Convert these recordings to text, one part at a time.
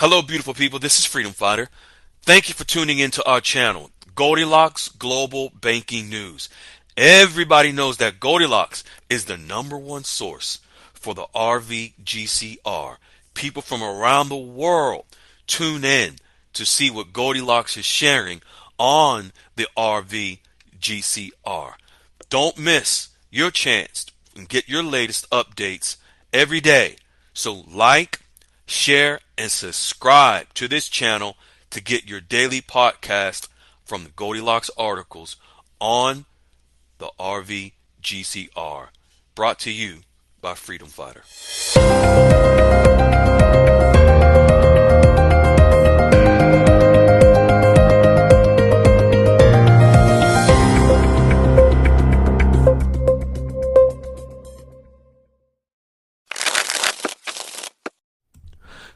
Hello, beautiful people. This is Freedom Fighter. Thank you for tuning into our channel, Goldilocks Global Banking News. Everybody knows that Goldilocks is the #1 source for the RVGCR. People from around the world tune in to see what Goldilocks is sharing on the RVGCR. Don't miss your chance and get your latest updates every day. So like, share, and subscribe to this channel to get your daily podcast from the Goldilocks articles on the RVGCR. Brought to you by Freedom Fighter.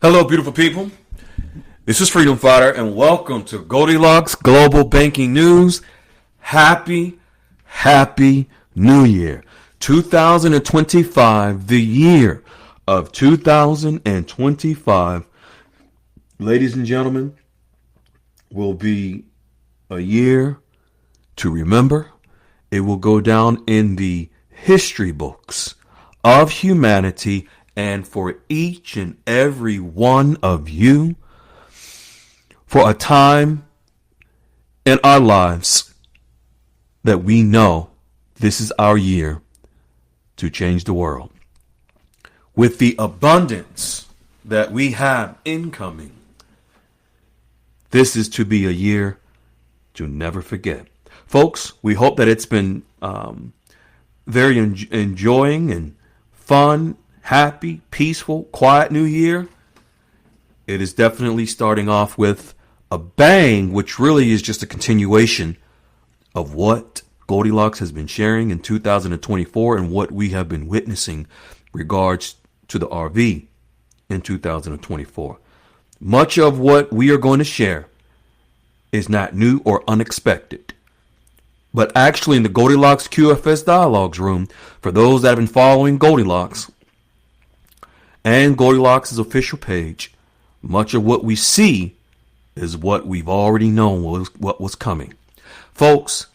Hello, beautiful people. This is Freedom Fighter, and welcome to Goldilocks Global Banking News. Happy New Year. 2025, the year of 2025, ladies and gentlemen, will be a year to remember. It will go down in the history books of humanity, and for each and every one of you, for a time in our lives that we know this is our year to change the world. With the abundance that we have incoming, this is to be a year to never forget. Folks, we hope that it's been very enjoying and fun, happy, peaceful, quiet new year. It is definitely starting off with a bang, which really is just a continuation of what Goldilocks has been sharing in 2024 and what we have been witnessing regards to the RV in 2024. Much of what we are going to share is not new or unexpected, but actually in the Goldilocks QFS Dialogues room, for those that have been following Goldilocks and Goldilocks' official page, much of what we see is what we've already known what was coming. Folks,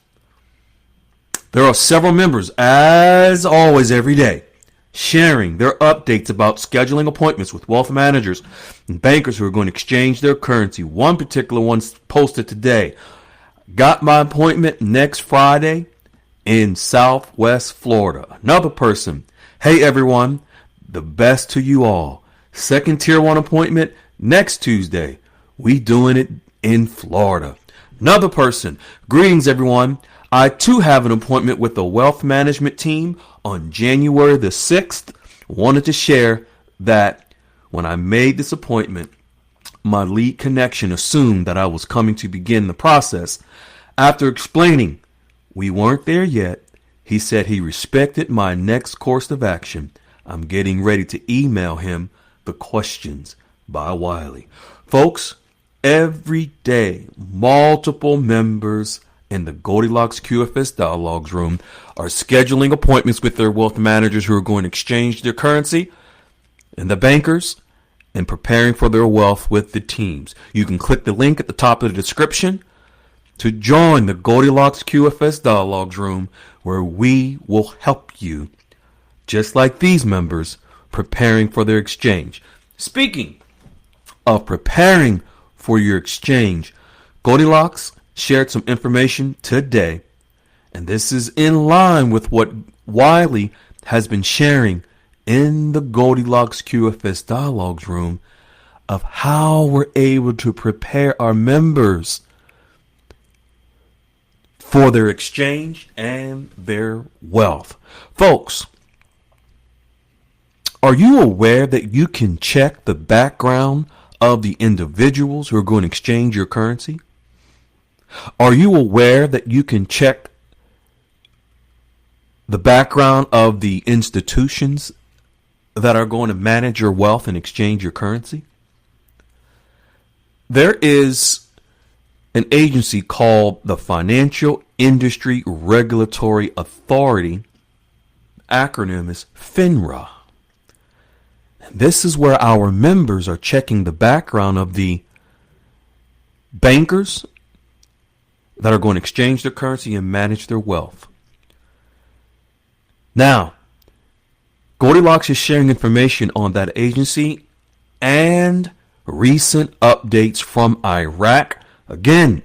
there are several members, as always, every day, sharing their updates about scheduling appointments with wealth managers and bankers who are going to exchange their currency. One particular one posted today, got my appointment next Friday in Southwest Florida. Another person, hey everyone, the best to you all. Second tier 1 appointment next Tuesday. We doing it in Florida. Another person, greetings everyone. I too have an appointment with the wealth management team on January the 6th. Wanted to share that when I made this appointment, my lead connection assumed that I was coming to begin the process. After explaining we weren't there yet, he said he respected my next course of action. I'm getting ready to email him the questions by Wiley. Folks, every day, multiple members in the Goldilocks QFS Dialogues room are scheduling appointments with their wealth managers who are going to exchange their currency, and the bankers, and preparing for their wealth with the teams. You can click the link at the top of the description to join the Goldilocks QFS Dialogues room, where we will help you, just like these members, preparing for their exchange. Speaking of preparing for your exchange, Goldilocks shared some information today, and this is in line with what Wiley has been sharing in the Goldilocks QFS Dialogues room of how we're able to prepare our members for their exchange and their wealth. Folks, are you aware that you can check the background of the individuals who are going to exchange your currency? Are you aware that you can check the background of the institutions that are going to manage your wealth and exchange your currency? There is an agency called the Financial Industry Regulatory Authority. Acronym is FINRA. This is where our members are checking the background of the bankers that are going to exchange their currency and manage their wealth. Now, Goldilocks is sharing information on that agency and recent updates from Iraq. Again,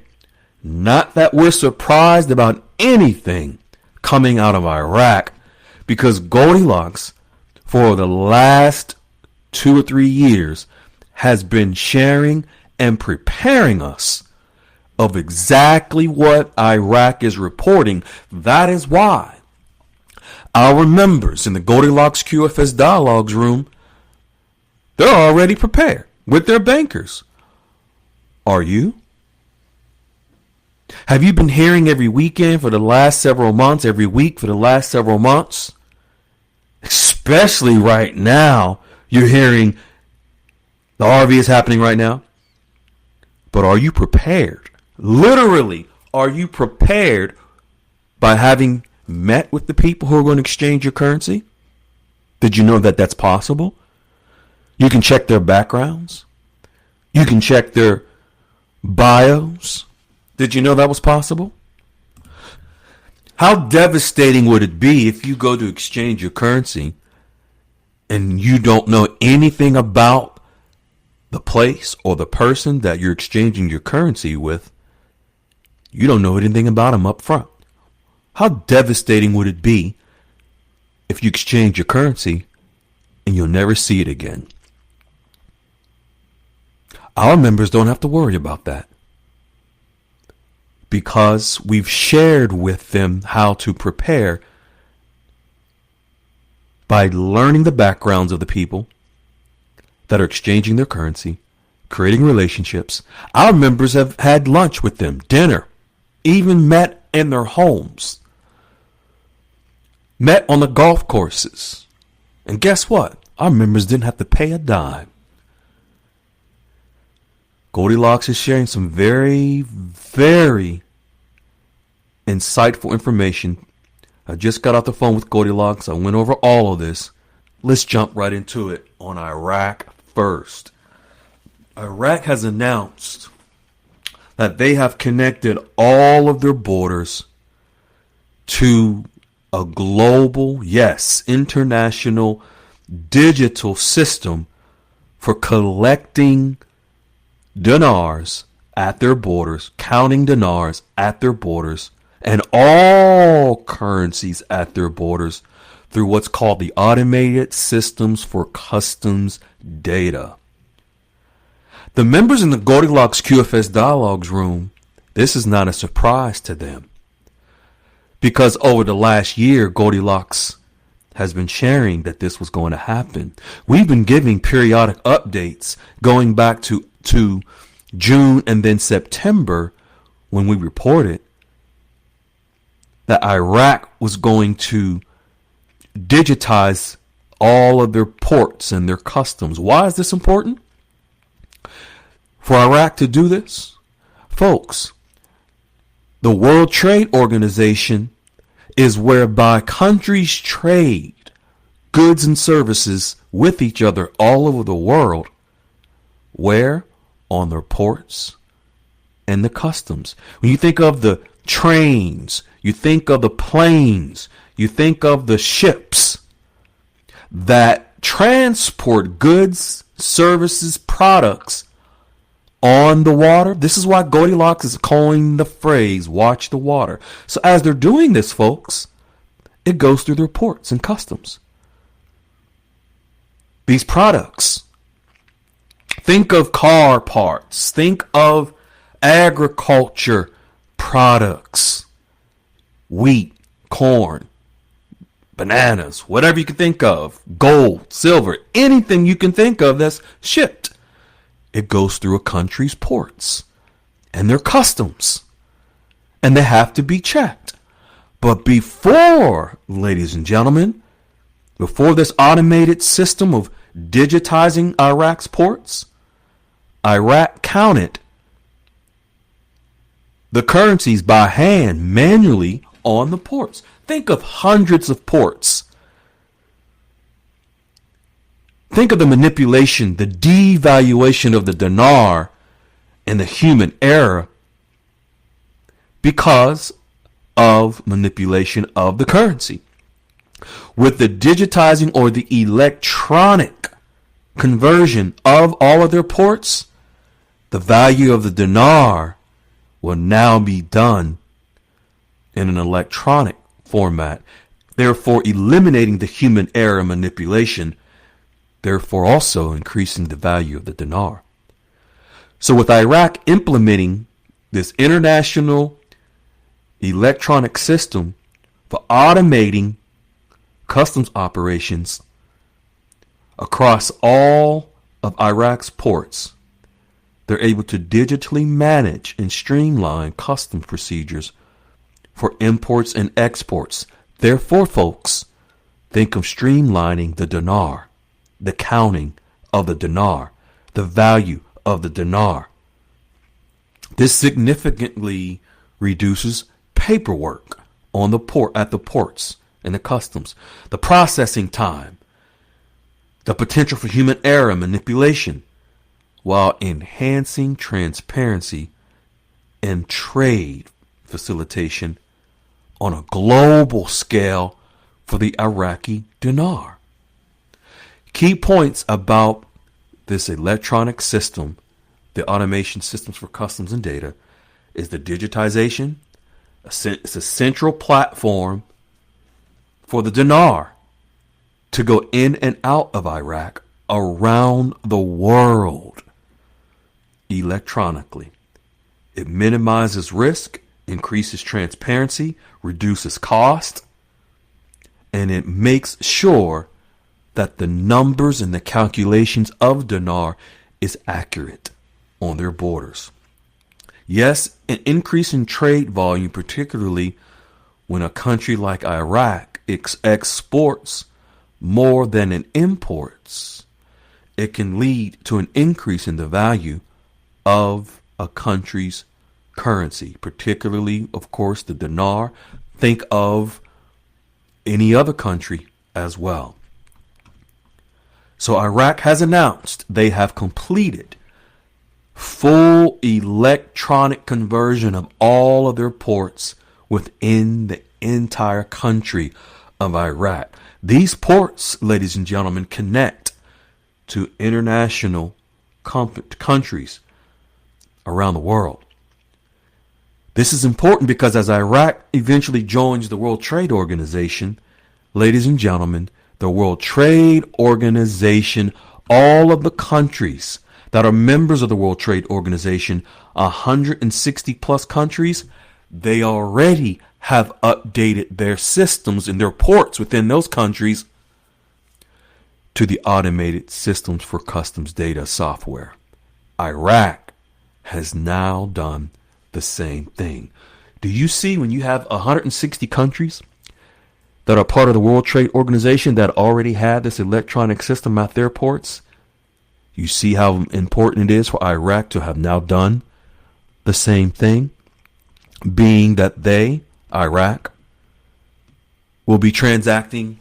not that we're surprised about anything coming out of Iraq, because Goldilocks, for the last 2 or 3 years, has been sharing and preparing us of exactly what Iraq is reporting. That is why our members in the Goldilocks QFS Dialogues room, they're already prepared with their bankers. Are you? Have you been hearing every weekend for the last several months, every week for the last several months? Especially right now, you're hearing the RV is happening right now. But are you prepared? Literally, are you prepared by having met with the people who are going to exchange your currency? Did you know that that's possible? You can check their backgrounds. You can check their bios. Did you know that was possible? How devastating would it be if you go to exchange your currency and you don't know anything about the place or the person that you're exchanging your currency with? You don't know anything about them up front. How devastating would it be if you exchange your currency and you'll never see it again? Our members don't have to worry about that, because we've shared with them how to prepare by learning the backgrounds of the people that are exchanging their currency, creating relationships. Our members have had lunch with them, dinner, even met in their homes, met on the golf courses. And guess what? Our members didn't have to pay a dime. Goldilocks is sharing some very, very insightful information. I just got off the phone with Goldilocks. I went over all of this. Let's jump right into it on Iraq first. Iraq has announced that they have connected all of their borders to a global, yes, international digital system for collecting dinars at their borders, counting dinars at their borders, and all currencies at their borders through what's called the Automated Systems for Customs Data. The members in the Goldilocks QFS Dialogues room, this is not a surprise to them, because over the last year, Goldilocks has been sharing that this was going to happen. We've been giving periodic updates going back to June and then September, when we reported that Iraq was going to digitize all of their ports and their customs. Why is this important? For Iraq to do this, folks, the World Trade Organization is whereby countries trade goods and services with each other all over the world. Where? On their ports and the customs. When you think of the trains, you think of the planes, you think of the ships that transport goods, services, products on the water. This is why Goldilocks is coining the phrase, watch the water. So as they're doing this, folks, it goes through their ports and customs. These products, think of car parts, think of agriculture products, wheat, corn, bananas, whatever you can think of, gold, silver, anything you can think of that's shipped. It goes through a country's ports and their customs, and they have to be checked. But before, ladies and gentlemen, before this automated system of digitizing Iraq's ports, Iraq counted the currencies by hand, manually, on the ports. Think of hundreds of ports. Think of the manipulation, the devaluation of the dinar and the human error because of manipulation of the currency. With the digitizing or the electronic conversion of all of their ports, the value of the dinar will now be done in an electronic format, therefore eliminating the human error manipulation, therefore also increasing the value of the dinar. So with Iraq implementing this international electronic system for automating customs operations across all of Iraq's ports, they're able to digitally manage and streamline customs procedures for imports and exports. Therefore, folks, think of streamlining the dinar, the counting of the dinar, the value of the dinar. This significantly reduces paperwork on the port, at the ports and the customs, the processing time, the potential for human error and manipulation, while enhancing transparency and trade facilitation on a global scale for the Iraqi dinar. Key points about this electronic system, the automation systems for customs and data, is the digitization. It's a central platform for the dinar to go in and out of Iraq around the world electronically. It minimizes risk, increases transparency, reduces cost, and it makes sure that the numbers and the calculations of dinar is accurate on their borders. Yes, an increase in trade volume, particularly when a country like Iraq exports more than it imports, it can lead to an increase in the value of a country's currency, particularly, of course, the dinar. Think of any other country as well. So Iraq has announced they have completed full electronic conversion of all of their ports within the entire country of Iraq. These ports, ladies and gentlemen, connect to international countries around the world. This is important because as Iraq eventually joins the World Trade Organization, ladies and gentlemen, the World Trade Organization, all of the countries that are members of the World Trade Organization, 160 plus countries, they already have updated their systems and their ports within those countries to the automated systems for customs data software. Iraq has now done the same thing. Do you see when you have 160 countries that are part of the World Trade Organization that already have this electronic system at their ports? You see how important it is for Iraq to have now done the same thing, being that they, Iraq, will be transacting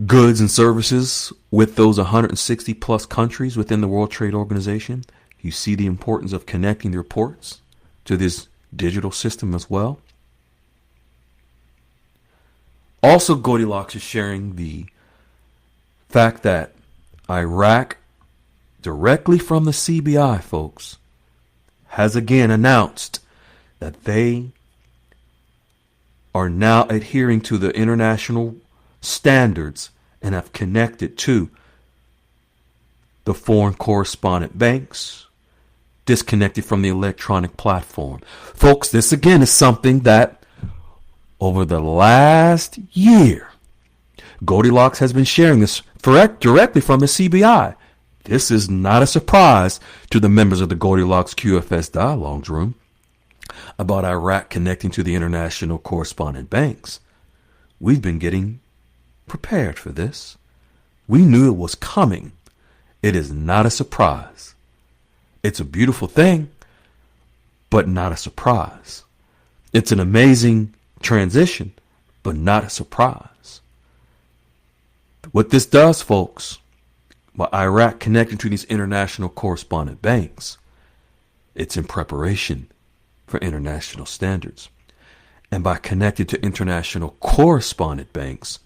goods and services with those 160 plus countries within the World Trade Organization. You see the importance of connecting their ports to this digital system as well. Also, Goldilocks is sharing the fact that Iraq, directly from the CBI, folks, has again announced that they are now adhering to the international standards and have connected to the foreign correspondent banks, disconnected from the electronic platform. Folks, this again is something that over the last year, Goldilocks has been sharing this directly from the CBI. This is not a surprise to the members of the Goldilocks QFS Dialogues Room about Iraq connecting to the international correspondent banks. We've been getting prepared for this. We knew it was coming. It is not a surprise. It's a beautiful thing, but not a surprise. It's an amazing transition, but not a surprise. What this does, folks, By Iraq connecting to these international correspondent banks, it's in preparation for international standards. And by connecting to international correspondent banks,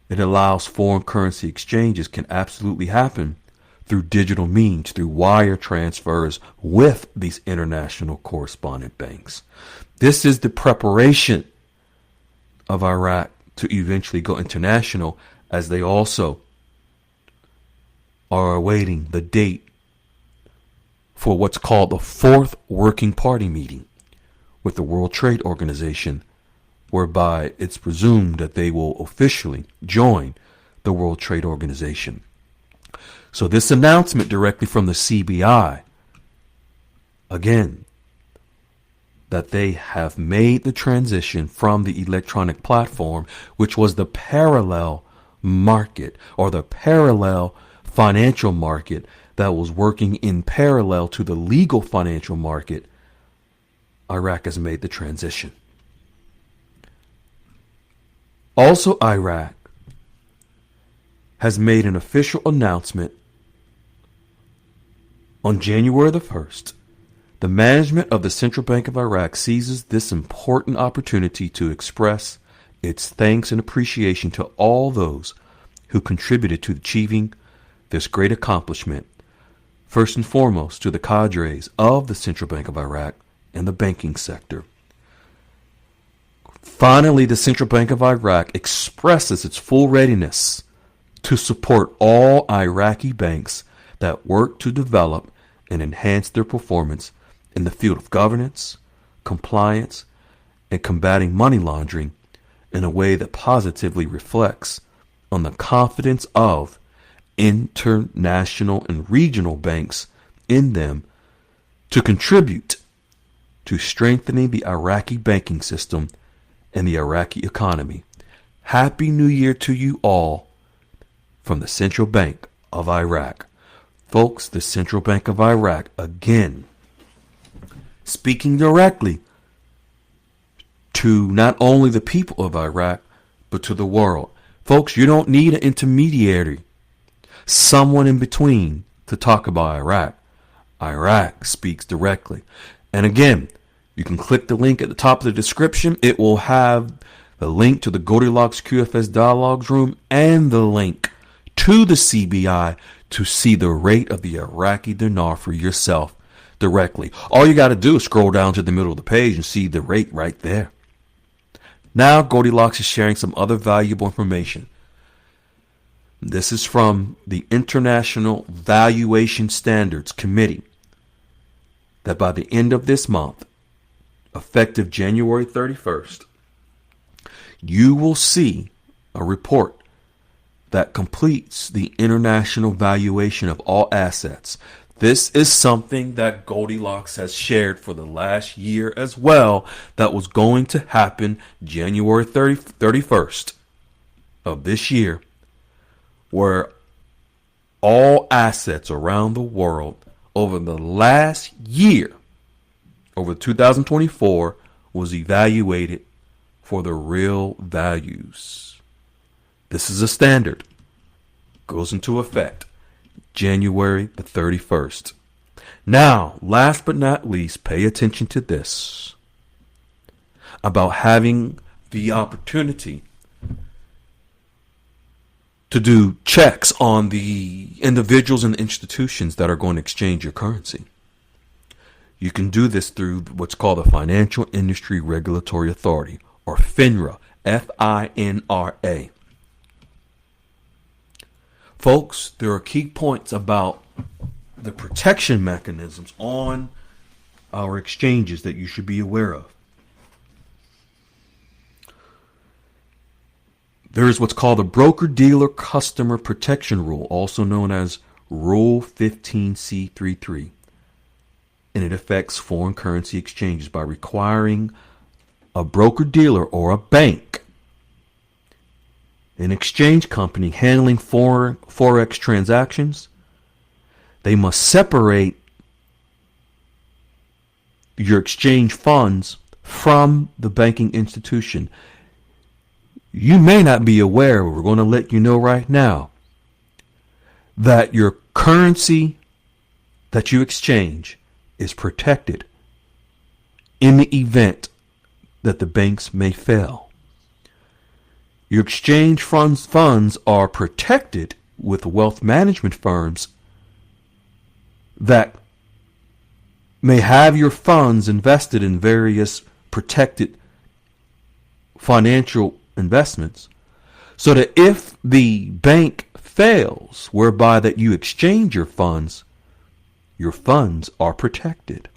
it allows foreign currency exchanges can absolutely happen through digital means, through wire transfers with these international correspondent banks. This is the preparation of Iraq to eventually go international, as they also are awaiting the date for what's called the fourth working party meeting with the World Trade Organization, whereby it's presumed that they will officially join the World Trade Organization. So this announcement directly from the CBI, again, that they have made the transition from the electronic platform, which was the parallel market or the parallel financial market that was working in parallel to the legal financial market. Iraq has made the transition. Also, Iraq has made an official announcement on January the 1st. The management of the Central Bank of Iraq seizes this important opportunity to express its thanks and appreciation to all those who contributed to achieving this great accomplishment. First and foremost, to the cadres of the Central Bank of Iraq and the banking sector. Finally, the Central Bank of Iraq expresses its full readiness to support all Iraqi banks that work to develop and enhance their performance in the field of governance, compliance, and combating money laundering in a way that positively reflects on the confidence of international and regional banks in them to contribute to strengthening the Iraqi banking system and the Iraqi economy. Happy New Year to you all from the Central Bank of Iraq. Folks, the Central Bank of Iraq, again, speaking directly to not only the people of Iraq, but to the world. Folks, you don't need an intermediary, someone in between, to talk about Iraq. Iraq speaks directly. And again, you can click the link at the top of the description. It will have the link to the Goldilocks QFS Dialogues Room and the link to the CBI to see the rate of the Iraqi dinar for yourself directly. All you got to do is scroll down to the middle of the page and see the rate right there. Now, Goldilocks is sharing some other valuable information. This is from the International Valuation Standards Committee, that by the end of this month, effective January 31st, you will see a report that completes the international valuation of all assets. This is something that Goldilocks has shared for the last year as well, that was going to happen January 31st of this year, where all assets around the world over the last year, over 2024, was evaluated for the real values. This is a standard. Goes into effect January the 31st. Now, last but not least, pay attention to this about having the opportunity to do checks on the individuals and institutions that are going to exchange your currency. You can do this through what's called the Financial Industry Regulatory Authority, or FINRA, FINRA. Folks, there are key points about the protection mechanisms on our exchanges that you should be aware of. There is what's called the Broker-Dealer Customer Protection Rule, also known as Rule 15C33. And it affects foreign currency exchanges by requiring a broker-dealer or a bank, an exchange company handling foreign forex transactions. They must separate your exchange funds from the banking institution. You may not be aware, but we're going to let you know right now that your currency that you exchange is protected in the event that the banks may fail. Your exchange funds are protected with wealth management firms that may have your funds invested in various protected financial investments, so that if the bank fails, whereby that you exchange your funds are protected.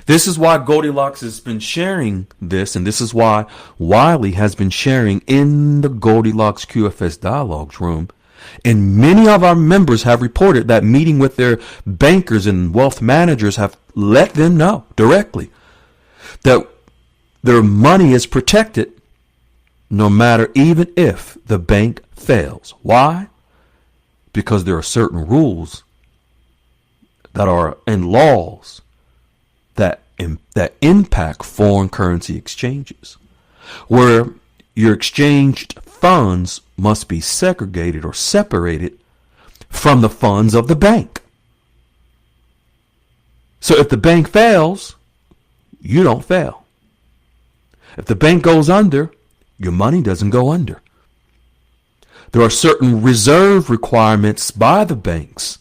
This is why Goldilocks has been sharing this, and this is why Wiley has been sharing in the Goldilocks QFS Dialogues room. And many of our members have reported that meeting with their bankers and wealth managers have let them know directly that their money is protected no matter, even if the bank fails. Why? Because there are certain rules that are in laws that impact foreign currency exchanges, where your exchanged funds must be segregated or separated from the funds of the bank. So if the bank fails, you don't fail. If the bank goes under, your money doesn't go under. There are certain reserve requirements by the banks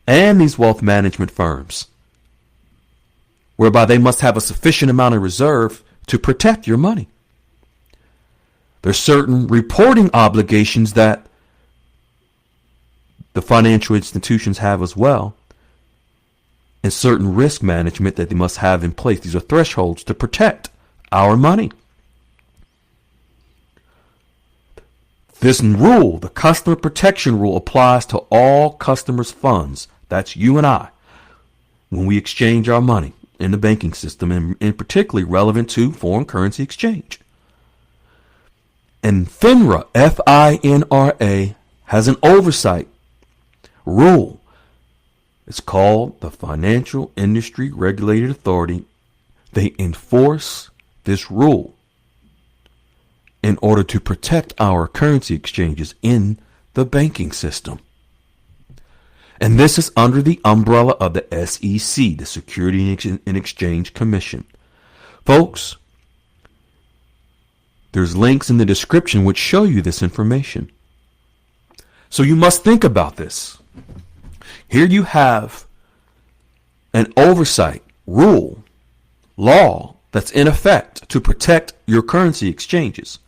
and these wealth management firms, whereby they must have a sufficient amount of reserve to protect your money. There's certain reporting obligations that the financial institutions have as well, and certain risk management that they must have in place. These are thresholds to protect our money. This rule, the customer protection rule, applies to all customers' funds. That's you and I, when we exchange our money in the banking system, and particularly relevant to foreign currency exchange. And FINRA, FINRA, has an oversight rule. It's called the Financial Industry Regulated Authority. They enforce this rule in order to protect our currency exchanges in the banking system. And this is under the umbrella of the SEC, the Security and Exchange Commission. Folks, there's links in the description which show you this information. So you must think about this. Here you have an oversight, rule, law that's in effect to protect your currency exchanges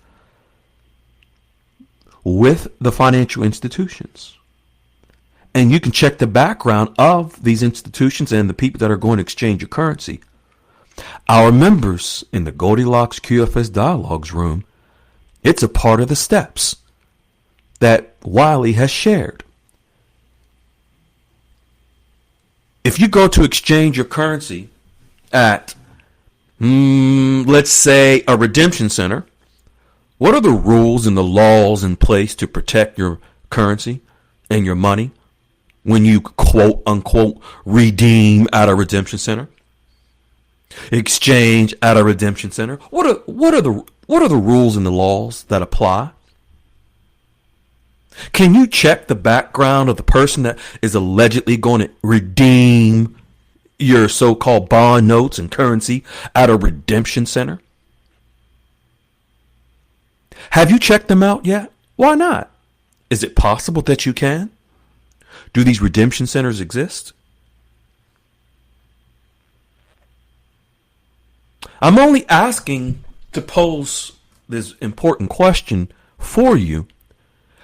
with the financial institutions. And you can check the background of these institutions and the people that are going to exchange your currency. Our members in the Goldilocks QFS Dialogues room, it's a part of the steps that Wiley has shared. If you go to exchange your currency at, let's say, a redemption center, what are the rules and the laws in place to protect your currency and your money when you quote unquote redeem at a redemption center? Exchange at a redemption center. What are the rules and the laws that apply? Can you check the background of the person that is allegedly going to redeem your so-called bond notes and currency at a redemption center? Have you checked them out yet? Why not? Is it possible that you can? Do these redemption centers exist? I'm only asking to pose this important question for you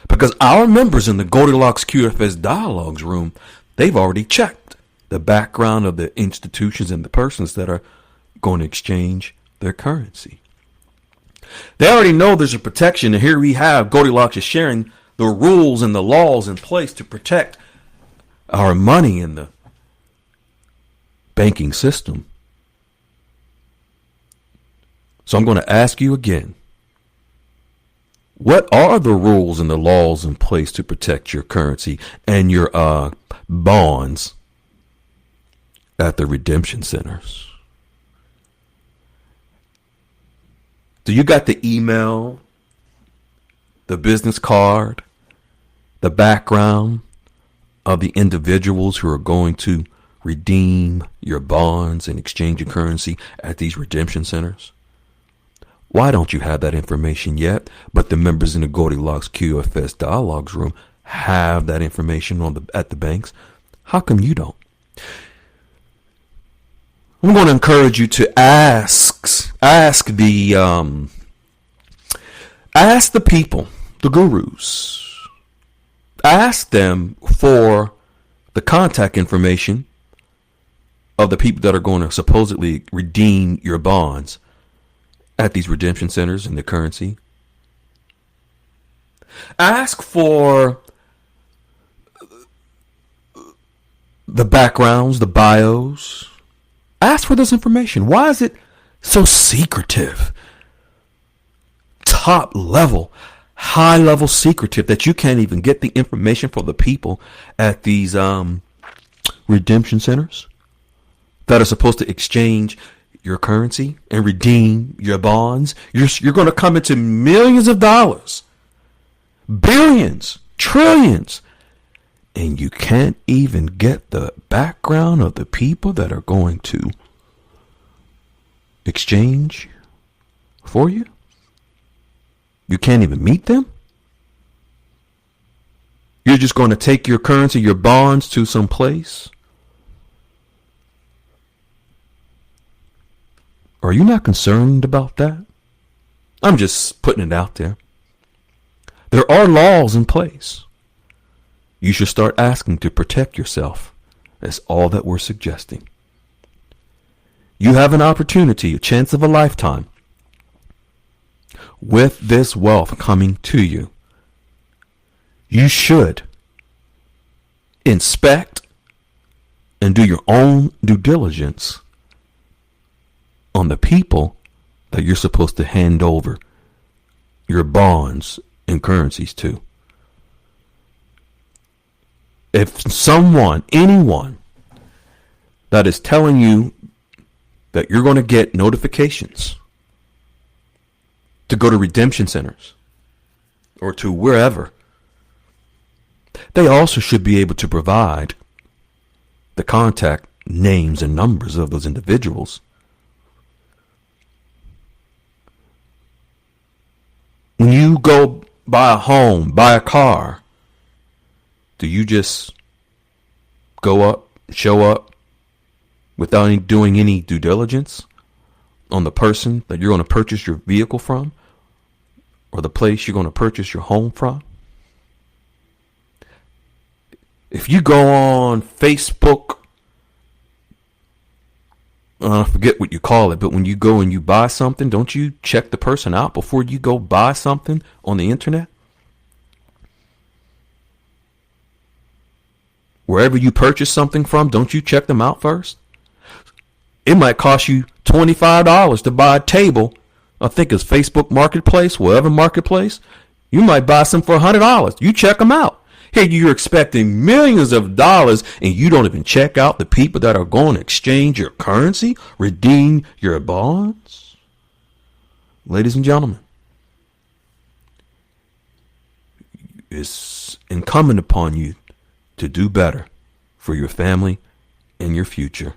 because our members in the Goldilocks QFS Dialogues room, they've already checked the background of the institutions and the persons that are going to exchange their currency. They already know there's a protection, and here we have Goldilocks is sharing the rules and the laws in place to protect our money in the banking system. So I'm going to ask you again, what are the rules and the laws in place to protect your currency and your bonds at the redemption centers? Do you got the email, the business card, the background of the individuals who are going to redeem your bonds and exchange your currency at these redemption centers? Why don't you have that information yet? But the members in the Goldilocks QFS Dialogues Room have that information at the banks. How come you don't? I'm going to encourage you to ask the people, the gurus. Ask them for the contact information of the people that are going to supposedly redeem your bonds at these redemption centers and the currency. Ask for the backgrounds, the bios. Ask for this information. Why is it so secretive? Top level, high level secretive that you can't even get the information for the people at these redemption centers that are supposed to exchange your currency and redeem your bonds. You're going to come into millions of dollars, billions, trillions, and you can't even get the background of the people that are going to exchange for you. You can't even meet them. You're just going to take your currency, your bonds to some place. Are you not concerned about that? I'm just putting it out there. There are laws in place. You should start asking to protect yourself. That's all that we're suggesting. You have an opportunity, a chance of a lifetime, with this wealth coming to you. You should inspect and do your own due diligence on the people that you're supposed to hand over your bonds and currencies to. If anyone that is telling you that you're going to get notifications to go to redemption centers or to wherever, they also should be able to provide the contact names and numbers of those individuals. When you go buy a home, buy a car, do you just show up without doing any due diligence on the person that you're going to purchase your vehicle from or the place you're going to purchase your home from? If you go on Facebook, I forget what you call it, but when you go and you buy something, don't you check the person out before you go buy something on the internet? Wherever you purchase something from, don't you check them out first? It might cost you $25 to buy a table. I think it's Facebook Marketplace, whatever marketplace. You might buy some for $100. You check them out. Here you're expecting millions of dollars and you don't even check out the people that are going to exchange your currency, redeem your bonds. Ladies and gentlemen, it's incumbent upon you to do better for your family and your future.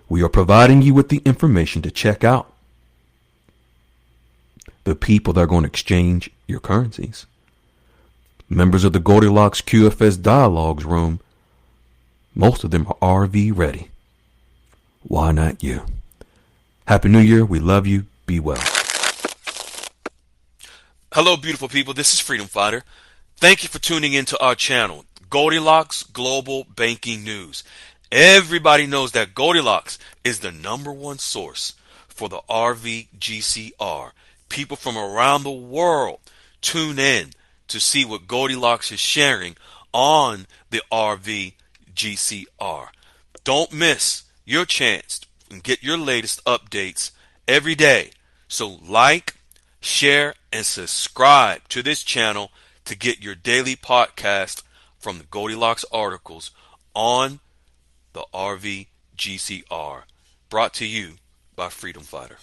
We are providing you with the information to check out the people that are going to exchange your currencies. Members of the Goldilocks QFS Dialogues Room, most of them are RV ready. Why not you? Happy New Year. We love you. Be well. Hello, beautiful people. This is Freedom Fighter. Thank you for tuning into our channel, Goldilocks Global Banking News. Everybody knows that Goldilocks is the #1 source for the RVGCR. People from around the world tune in to see what Goldilocks is sharing on the RVGCR. Don't miss your chance and get your latest updates every day. So like, share, and subscribe to this channel to get your daily podcast from the Goldilocks articles on the RVGCR. Brought to you by Freedom Fighter.